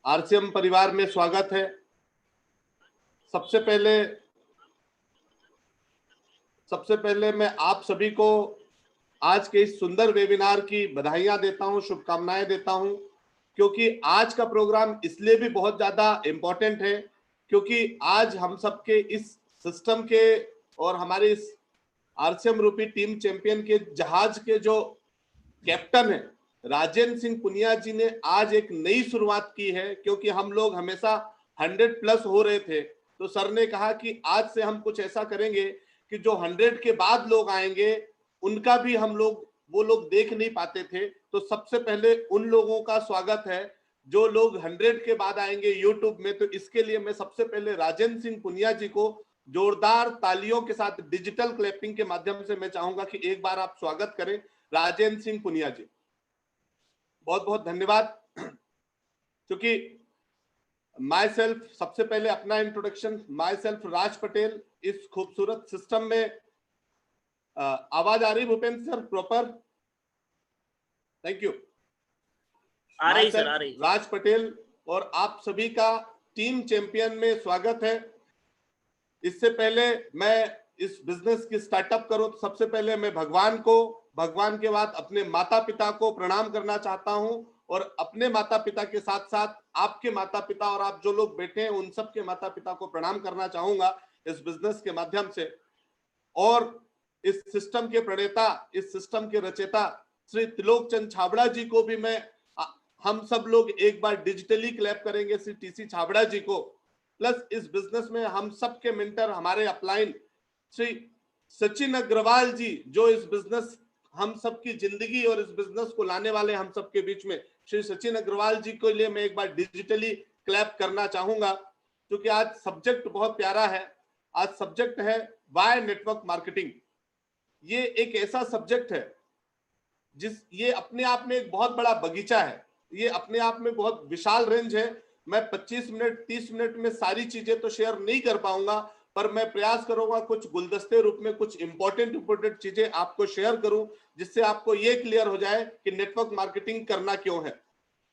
RCM परिवार में स्वागत है। सबसे पहले मैं आप सभी को आज के इस सुंदर वेबिनार की बधाइयां देता हूं, शुभकामनाएं देता हूं, क्योंकि आज का प्रोग्राम इसलिए भी बहुत ज्यादा इंपॉर्टेंट है क्योंकि आज हम सबके इस सिस्टम के और हमारे इस आरसीएम रूपी टीम चैंपियन के जहाज के जो कैप्टन है राजेंद्र सिंह पुनिया जी ने आज एक नई शुरुआत की है। क्योंकि हम लोग हमेशा 100+ हो रहे थे, तो सर ने कहा कि आज से हम कुछ ऐसा करेंगे कि जो 100 के बाद लोग आएंगे उनका भी वो लोग देख नहीं पाते थे। तो सबसे पहले उन लोगों का स्वागत है जो लोग 100 के बाद आएंगे यूट्यूब में। तो इसके लिए मैं सबसे पहले राजेंद्र सिंह पुनिया जी को जोरदार तालियों के साथ डिजिटल क्लैपिंग के माध्यम से मैं चाहूंगा कि एक बार आप स्वागत करें राजेंद्र सिंह पुनिया जी। बहुत बहुत धन्यवाद। क्योंकि माई सेल्फ, सबसे पहले अपना introduction, myself Raj Patel. इस खूबसूरत सिस्टम में आवाज आ रही Bhupendra sir proper? Thank you. आ रही सर, आ रही। राज पटेल और आप सभी का टीम चैंपियन में स्वागत है। इससे पहले मैं इस बिजनेस की स्टार्टअप करूं तो सबसे पहले मैं भगवान के बाद अपने माता पिता को प्रणाम करना चाहता हूं और अपने माता पिता के साथ साथ आपके माता पिता और आप जो लोग बैठे हैं उन सब के माता पिता को प्रणाम करना चाहूंगा इस बिजनेस के माध्यम से। और इस सिस्टम के प्रणेता, इस सिस्टम के रचयिता श्री त्रिलोक चंद छाबड़ा जी को भी हम सब लोग एक बार डिजिटली क्लैप करेंगे श्री टीसी छाबड़ा जी को। प्लस इस बिजनेस में हम सबके मेंटर, हमारे अपलाइन श्री सचिन अग्रवाल जी, जो इस बिजनेस, हम सबकी जिंदगी और इस बिजनेस को लाने वाले हम सबके बीच में श्री सचिन अग्रवाल जी के लिए मैं एक बार डिजिटली क्लैप करना चाहूंगा। क्योंकि आज सब्जेक्ट बहुत प्यारा है। आज सब्जेक्ट है वाई नेटवर्क मार्केटिंग। ये एक ऐसा सब्जेक्ट है ये अपने आप में एक बहुत बड़ा बगीचा है, ये अपने आप में बहुत विशाल रेंज है। मैं 25 मिनट 30 मिनट में सारी चीजें तो शेयर नहीं कर पाऊंगा, पर मैं प्रयास करूंगा कुछ गुलदस्ते रूप में कुछ इंपॉर्टेंट चीजें आपको शेयर करूं, जिससे आपको ये क्लियर हो जाए कि नेटवर्क मार्केटिंग करना क्यों है।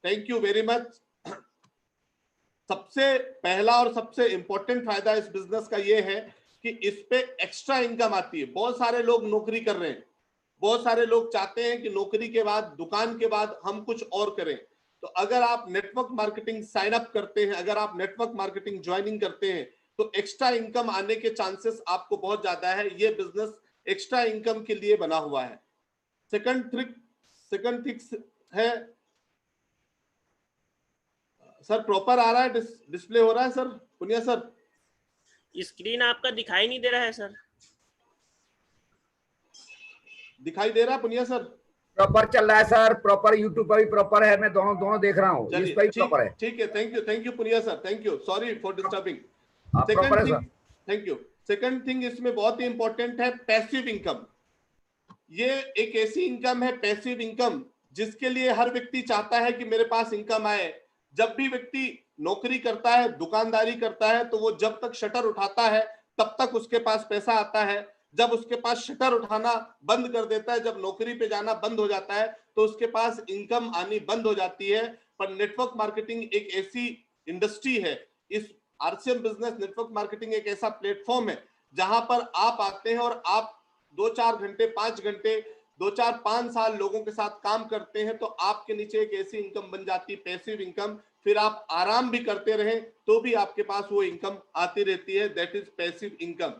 Thank you very much. सबसे पहला और सबसे इंपॉर्टेंट फायदा इस बिजनेस का ये है कि इस पे एक्स्ट्रा इनकम आती है। बहुत सारे लोग नौकरी कर रहे हैं, बहुत सारे लोग चाहते हैं कि नौकरी के बाद, दुकान के बाद हम कुछ और करें। तो अगर आप नेटवर्क मार्केटिंग साइन अप करते हैं, अगर आप नेटवर्क मार्केटिंग ज्वाइनिंग करते हैं, तो एक्स्ट्रा इनकम आने के चांसेस आपको बहुत ज्यादा है। ये बिजनेस एक्स्ट्रा इनकम के लिए बना हुआ है। सेकंड थिंग है सर, प्रॉपर आ रहा है, डिस्प्ले हो रहा है सर पुनिया सर? स्क्रीन आपका दिखाई नहीं दे रहा है सर। दिखाई दे रहा है पुनिया सर? प्रॉपर चल रहा है सर, प्रॉपर यूट्यूब पर भी प्रॉपर है, मैं दोनों देख रहा हूँ, इस पर भी प्रॉपर है। ठीक है, thank you Punia sir, thank you, sorry for disturbing. Proper है sir. Thank you. Second thing इसमें बहुत ही इंपॉर्टेंट है पैसिव इनकम। ये एक ऐसी इनकम है, पैसिव इनकम, जिसके लिए हर व्यक्ति चाहता है कि मेरे पास इनकम आए। जब भी व्यक्ति नौकरी करता है, दुकानदारी करता है, तो वो जब तक शटर उठाता है तब तक उसके पास पैसा आता है। जब उसके पास शटर उठाना बंद कर देता है, जब नौकरी पे जाना बंद हो जाता है, तो उसके पास इनकम आनी बंद हो जाती है। पर नेटवर्क मार्केटिंग एक ऐसी इंडस्ट्री है, इस आरसीएम बिजनेस नेटवर्क मार्केटिंग एक ऐसा प्लेटफॉर्म है जहां पर आप आते हैं और आप 2-4 घंटे, 5 घंटे, 2-4-5 साल लोगों के साथ काम करते हैं, तो आपके नीचे एक ऐसी इनकम बन जाती है, पैसिव इनकम। फिर आप आराम भी करते रहे तो भी आपके पास वो इनकम आती रहती है, दैट इज पैसिव इनकम।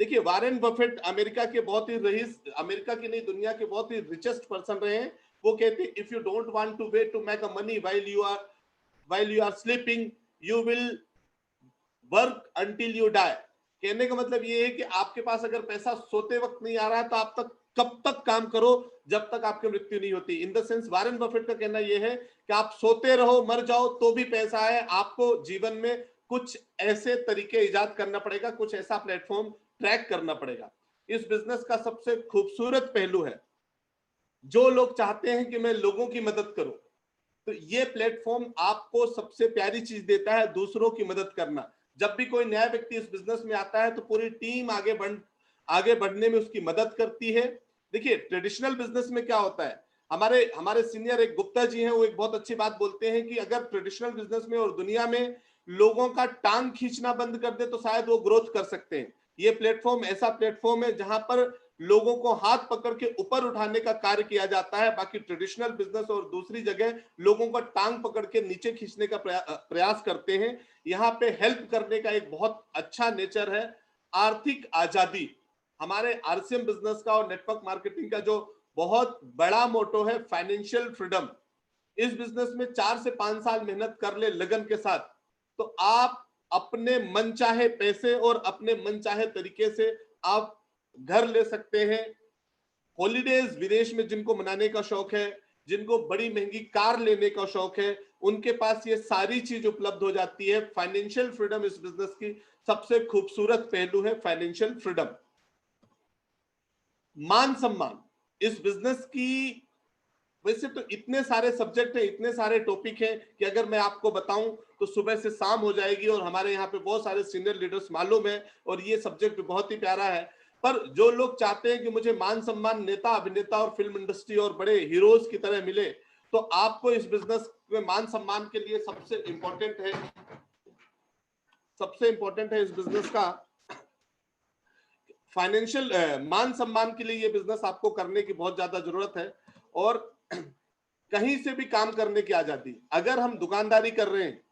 देखिए, वारेन बफेट अमेरिका के बहुत ही रईस, अमेरिका की नहीं दुनिया के बहुत ही रिचेस्ट पर्सन रहे हैं। वो कहते हैं, if you don't want to wait to make a money while you are sleeping, you will work until you die. कहने का मतलब ये है कि आपके पास अगर पैसा सोते वक्त नहीं आ रहा है तो आप कब तक काम करो, जब तक आपकी मृत्यु नहीं होती। In the sense Warren Buffett का कहना यह है कि आप सोते रहो, मर जाओ तो भी पैसा है। आपको जीवन में कुछ ऐसे तरीके इजाद करना पड़ेगा, कुछ ऐसा प्लेटफॉर्म ट्रैक करना पड़ेगा। इस बिजनेस का सबसे खूबसूरत पहलू है, जो लोग चाहते हैं कि मैं लोगों की मदद करूं, तो ये प्लेटफॉर्म आपको सबसे प्यारी चीज देता है, दूसरों की मदद करना। जब भी कोई नया व्यक्ति इस बिजनेस में आता है तो पूरी टीम आगे बढ़ने में उसकी मदद करती है। देखिए, ट्रेडिशनल बिजनेस में क्या होता है, हमारे हमारे सीनियर एक गुप्ता जी हैं, वो एक बहुत अच्छी बात बोलते हैं कि अगर ट्रेडिशनल बिजनेस में और दुनिया में लोगों का टांग खींचना बंद कर दे तो शायद वो ग्रोथ कर सकते हैं। ये प्लेटफॉर्म ऐसा प्लेटफॉर्म है जहां पर लोगों को हाथ पकड़ के ऊपर उठाने का कार्य किया जाता है। बाकी ट्रेडिशनल बिजनेस और दूसरी जगह लोगों को टांग पकड़ के नीचे खींचने का प्रयास करते हैं। यहाँ पे हेल्प करने का एक बहुत अच्छा नेचर है। आर्थिक आजादी हमारे आरसीएम बिजनेस का और नेटवर्क मार्केटिंग का जो बहुत बड़ा मोटो है, फाइनेंशियल फ्रीडम। इस बिजनेस में 4 से 5 साल मेहनत कर ले लगन के साथ तो आप अपने मनचाहे पैसे और अपने मनचाहे तरीके से आप घर ले सकते हैं। हॉलीडेज विदेश में जिनको मनाने का शौक है, जिनको बड़ी महंगी कार लेने का शौक है, उनके पास ये सारी चीज उपलब्ध हो जाती है। फाइनेंशियल फ्रीडम इस बिजनेस की सबसे खूबसूरत पहलू है, फाइनेंशियल फ्रीडम। मान सम्मान इस बिजनेस की, वैसे तो इतने सारे सब्जेक्ट हैं, इतने सारे टॉपिक हैं कि अगर मैं आपको बताऊं तो सुबह से शाम हो जाएगी। और हमारे यहाँ पे बहुत सारे सीनियर लीडर्स मालूम है और ये सब्जेक्ट बहुत ही प्यारा है। पर जो लोग चाहते हैं कि मुझे मान सम्मान नेता, अभिनेता और फिल्म इंडस्ट्री और बड़े हीरोज की तरह मिले, तो आपको इस बिजनेस में मान सम्मान के लिए सबसे इंपॉर्टेंट है इस बिजनेस का फाइनेंशियल मान सम्मान के लिए ये बिजनेस आपको करने की बहुत ज्यादा जरूरत है। और कहीं से भी काम करने की आजादी। अगर हम दुकानदारी कर रहे हैं,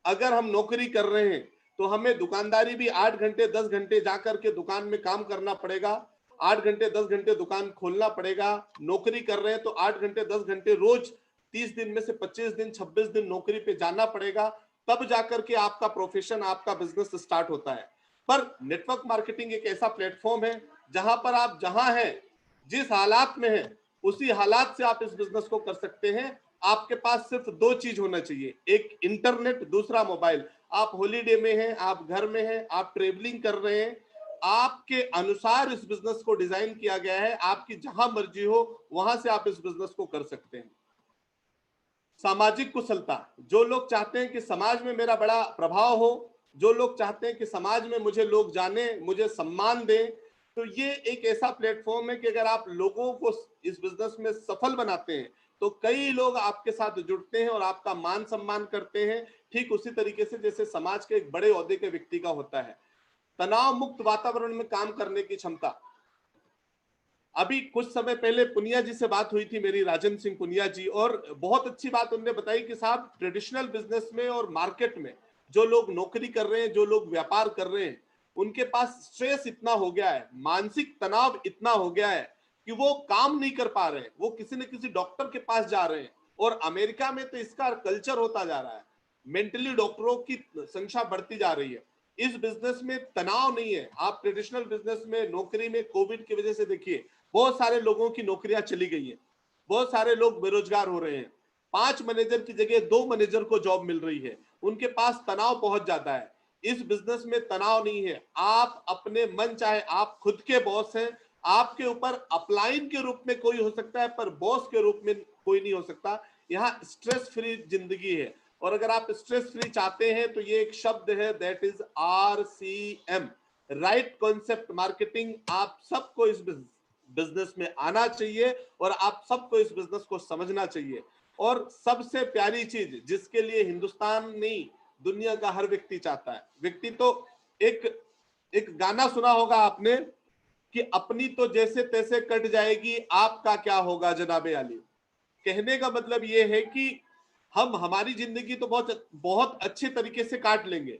अगर हम नौकरी कर रहे हैं, तो हमें दुकानदारी भी 8 घंटे 10 घंटे जाकर के दुकान में काम करना पड़ेगा, 8 घंटे 10 घंटे दुकान खोलना पड़ेगा। नौकरी कर रहे हैं तो 8 घंटे 10 घंटे रोज 30 दिन में से 25 दिन 26 दिन नौकरी पे जाना पड़ेगा, तब जाकर के आपका प्रोफेशन, आपका बिजनेस स्टार्ट होता है। पर नेटवर्क मार्केटिंग एक ऐसा प्लेटफॉर्म है जहां पर आप जहां हैं, जिस हालात में हैं, उसी हालात से आप इस बिजनेस को कर सकते हैं। आपके पास सिर्फ 2 चीज होना चाहिए, एक इंटरनेट, दूसरा मोबाइल। आप हॉलीडे में हैं, आप घर में हैं, आप ट्रेवलिंग कर रहे हैं, आपके अनुसार इस बिजनेस को डिजाइन किया गया है। आपकी जहां मर्जी हो वहां से आप इस बिजनेस को कर सकते हैं। सामाजिक कुशलता, जो लोग चाहते हैं कि समाज में मेरा बड़ा प्रभाव हो, जो लोग चाहते हैं कि समाज में मुझे लोग जाने, मुझे सम्मान दें, तो ये एक ऐसा प्लेटफॉर्म है कि अगर आप लोगों को इस बिजनेस में सफल बनाते हैं तो कई लोग आपके साथ जुड़ते हैं और आपका मान सम्मान करते हैं, ठीक उसी तरीके से जैसे समाज के एक बड़े ओहदे के व्यक्ति का होता है। तनाव मुक्त वातावरण में काम करने की क्षमता। अभी कुछ समय पहले पुनिया जी से बात हुई थी मेरी, राजन सिंह पुनिया जी, और बहुत अच्छी बात उन्होंने बताई कि साहब ट्रेडिशनल बिजनेस में और मार्केट में जो लोग नौकरी कर रहे हैं, जो लोग व्यापार कर रहे हैं, उनके पास स्ट्रेस इतना हो गया है, मानसिक तनाव इतना हो गया है कि वो काम नहीं कर पा रहे हैं। वो किसी न किसी डॉक्टर के पास जा रहे हैं और अमेरिका में तो इसका कल्चर होता जा रहा है, मेंटली डॉक्टरों की संख्या बढ़ती जा रही है। इस बिजनेस में तनाव नहीं है। आप ट्रेडिशनल बिजनेस में, नौकरी में, कोविड की वजह से देखिए बहुत सारे लोगों की नौकरियां चली गई हैं, बहुत सारे लोग बेरोजगार हो रहे हैं। 5 मैनेजर की जगह 2 मैनेजर को जॉब मिल रही है, उनके पास तनाव बहुत ज्यादा है। इस बिजनेस में तनाव नहीं है। आप अपने मन चाहे, आप खुद के बॉस हैं, आपके ऊपर अपलाइन के रूप में कोई हो सकता है पर बॉस के रूप में कोई नहीं हो सकता। यहाँ स्ट्रेस फ्री जिंदगी है। और अगर आप स्ट्रेस फ्री चाहते हैं तो ये एक शब्द है, that is RCM, right concept marketing. आप सबको इस बिजनेस में आना चाहिए और आप सबको इस बिजनेस को समझना चाहिए। और सबसे प्यारी चीज जिसके लिए हिंदुस्तान नहीं, दुनिया का हर व्यक्ति चाहता है, व्यक्ति तो एक गाना सुना होगा आपने कि अपनी तो जैसे तैसे कट जाएगी, आपका क्या होगा जनाबे आली। कहने का मतलब ये है कि हम हमारी जिंदगी तो बहुत अच्छे तरीके से काट लेंगे,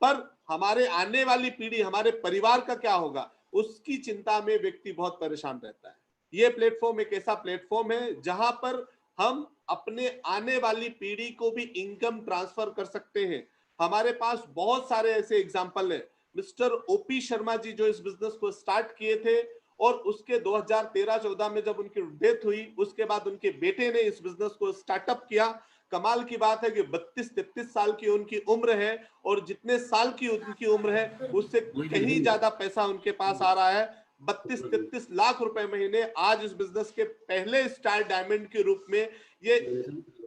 पर हमारे आने वाली पीढ़ी, हमारे परिवार का क्या होगा, उसकी चिंता में व्यक्ति बहुत परेशान रहता है। ये प्लेटफॉर्म एक ऐसा प्लेटफॉर्म है जहां पर हम अपने आने वाली पीढ़ी को भी इनकम ट्रांसफर कर सकते हैं। हमारे पास बहुत सारे ऐसे एग्जाम्पल है। मिस्टर OP शर्मा जी जो इस बिजनेस को स्टार्ट किए थे और उसके 2013-14 में जब उनकी डेथ हुई, उसके बाद उनके बेटे ने इस बिजनेस को स्टार्टअप किया। कमाल की बात है कि 32-33 साल की उनकी उम्र है और जितने साल की उनकी उम्र है उससे कहीं ज्यादा पैसा उनके पास आ रहा है। 32-33 लाख रुपए महीने। आज इस बिजनेस के पहले स्टार डायमंड के रूप में ये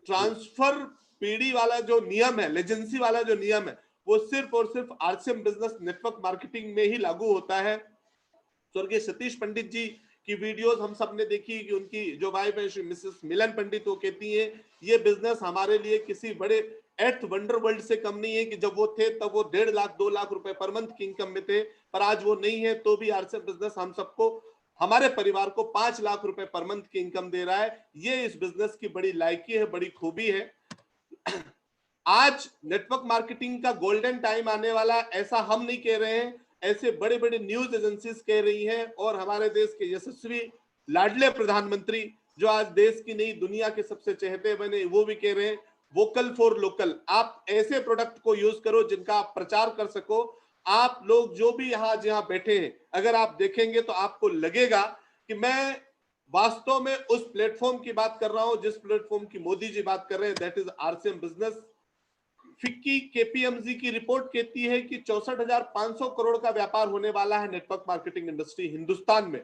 ट्रांसफर पीढ़ी वाला जो नियम है, लेजेंसी वाला जो नियम है, वो सिर्फ और सिर्फ RCM बिजनेस नेटवर्क मार्केटिंग में ही लागू होता है। स्वर्गीय सतीश पंडित जी की वीडियोस हम सब ने देखी कि उनकी जो वाइफ है मिसेस मिलन पंडित, वो कहती हैं ये बिजनेस हमारे लिए किसी बड़े एर्थ वंडर वर्ल्ड से कम नहीं है, कि जब वो थे तब वो 1.5 लाख 2 लाख रुपए पर मंथ की इनकम में थे, पर आज वो नहीं है, तो भी आरसीएम बिजनेस हम सबको, हमारे परिवार को 5 लाख रुपए पर मंथ की इनकम दे रहा है। ये इस बिजनेस की बड़ी लायकी है, बड़ी खूबी है। आज नेटवर्क मार्केटिंग का गोल्डन टाइम आने वाला, ऐसा हम नहीं कह रहे हैं, ऐसे बड़े बड़े न्यूज एजेंसीज कह रही हैं, और हमारे देश के यशस्वी लाडले प्रधानमंत्री जो आज देश की नहीं दुनिया के सबसे चहेते बने, वो भी कह रहे हैं वोकल फॉर लोकल। आप ऐसे प्रोडक्ट को यूज करो जिनका आप प्रचार कर सको। आप लोग जो भी यहाँ जहाँ बैठे हैं, अगर आप देखेंगे तो आपको लगेगा कि मैं वास्तव में उस प्लेटफॉर्म की बात कर रहा हूं जिस प्लेटफॉर्म की मोदी जी बात कर रहे हैं, that is RCM business. FICCI KPMG की रिपोर्ट कहती है कि 64,500 करोड़ का व्यापार होने वाला है नेटवर्क मार्केटिंग इंडस्ट्री हिंदुस्तान में।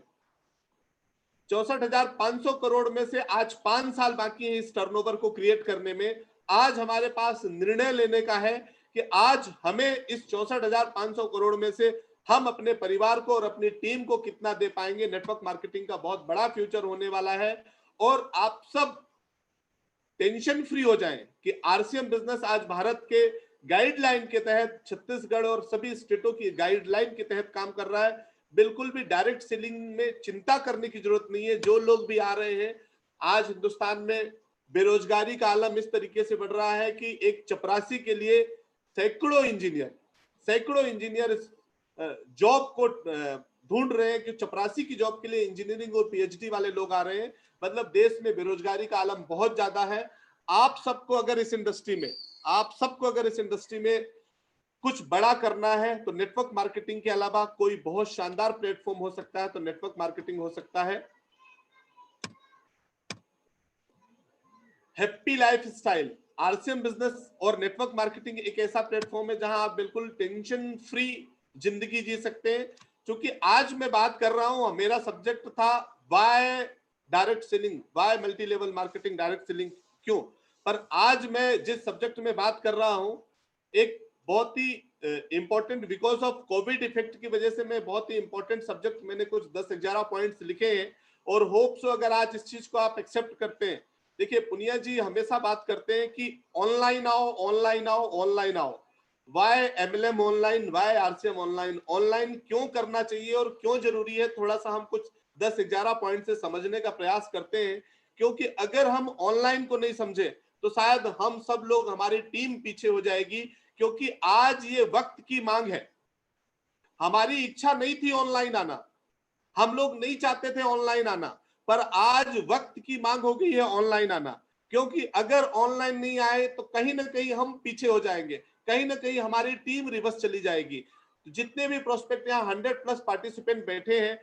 64,500 करोड़ में से आज 5 साल बाकी है इस टर्नओवर को क्रिएट करने में। आज हमारे पास निर्णय लेने का है कि आज हमें इस 64,500 करोड़ में से हम अपने परिवार को और अपनी टीम को कितना दे पाएंगे। नेटवर्क मार्केटिंग का बहुत बड़ा फ्यूचर होने वाला है, और आप सब टेंशन फ्री हो जाएं कि आरसीएम बिजनेस आज भारत के गाइडलाइन के तहत, छत्तीसगढ़ और सभी स्टेटों की गाइडलाइन के तहत काम कर रहा है। बिल्कुल भी डायरेक्ट सेलिंग में चिंता करने की जरूरत नहीं है। जो लोग भी आ रहे हैं, आज हिंदुस्तान में बेरोजगारी का आलम इस तरीके से बढ़ रहा है कि एक चपरासी के लिए सैकड़ों इंजीनियर जॉब को ढूंढ रहे हैं कि चपरासी की जॉब के लिए इंजीनियरिंग और पीएचडी वाले लोग आ रहे हैं। मतलब देश में बेरोजगारी का आलम बहुत ज्यादा है। आप सबको अगर इस इंडस्ट्री में कुछ बड़ा करना है तो नेटवर्क मार्केटिंग के अलावा कोई बहुत शानदार प्लेटफॉर्म हो सकता है, तो नेटवर्क मार्केटिंग हो सकता है। हैप्पी लाइफस्टाइल, आरसीएम बिजनेस और नेटवर्क मार्केटिंग एक ऐसा प्लेटफॉर्म है जहां आप बिल्कुल टेंशन फ्री जिंदगी जी सकते हैं। क्योंकि आज मैं बात कर रहा हूं, मेरा सब्जेक्ट था why direct selling, why multi level marketing direct selling क्यों, पर आज मैं जिस सब्जेक्ट में बात कर रहा हूं, एक बहुत ही important, because of Covid effect की वजह से मैं बहुत ही इंपॉर्टेंट सब्जेक्ट, मैंने कुछ 10-11 पॉइंट्स लिखे हैं, और होप सो अगर आज इस चीज को आप एक्सेप्ट करते हैं। देखिए पुनिया जी हमेशा बात करते हैं कि ऑनलाइन आओ, ऑनलाइन आओ, ऑनलाइन आओ। Why MLM online, why RCM online, online क्यों करना चाहिए और क्यों जरूरी है, थोड़ा सा हम कुछ 10-11 पॉइंट से समझने का प्रयास करते हैं। क्योंकि अगर हम ऑनलाइन को नहीं समझे तो शायद हम सब लोग, हमारी टीम पीछे हो जाएगी। क्योंकि आज ये वक्त की मांग है। हमारी इच्छा नहीं थी ऑनलाइन आना, हम लोग नहीं चाहते थे ऑनलाइन आना, पर आज वक्त की मांग हो गई है ऑनलाइन आना। क्योंकि अगर ऑनलाइन नहीं आए तो कहीं ना कहीं हम पीछे हो जाएंगे, कहीं ना कहीं हमारी टीम रिवर्स चली जाएगी। जितने भी प्रोस्पेक्ट यहाँ 100+ पार्टिसिपेंट बैठे हैं,